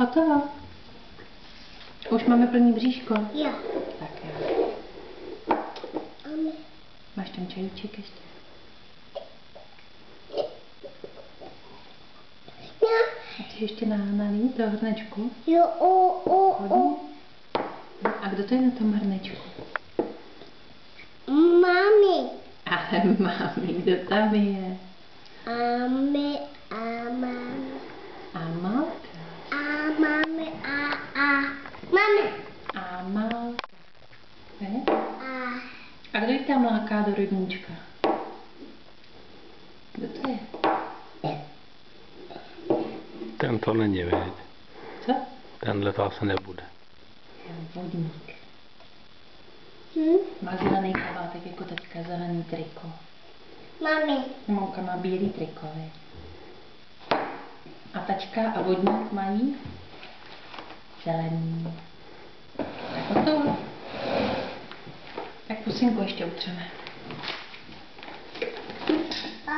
Hotovo. Už máme plný bříško. Jo. Tak jo. Máš tam čajíček ještě? A ty ještě nalí do hrnečku? Jo, Hodně? A kdo to je na tom hrnečku? Mami. Ale mami, kdo tam je? Mami. Amalka. Mami. Amalka. Ne? A kdo ji tam láká do rybníčka? Kdo to je? Ten to není, viď? Co? Tenhle to asi nebude. Je vodník. Má zelený kabátek jako teďka, zelený triko. Mami. Mamka má bílý triko, viď? A tačka a vodník mají zelený. Tak hotovo. Tak pusinku ještě utřeme. A?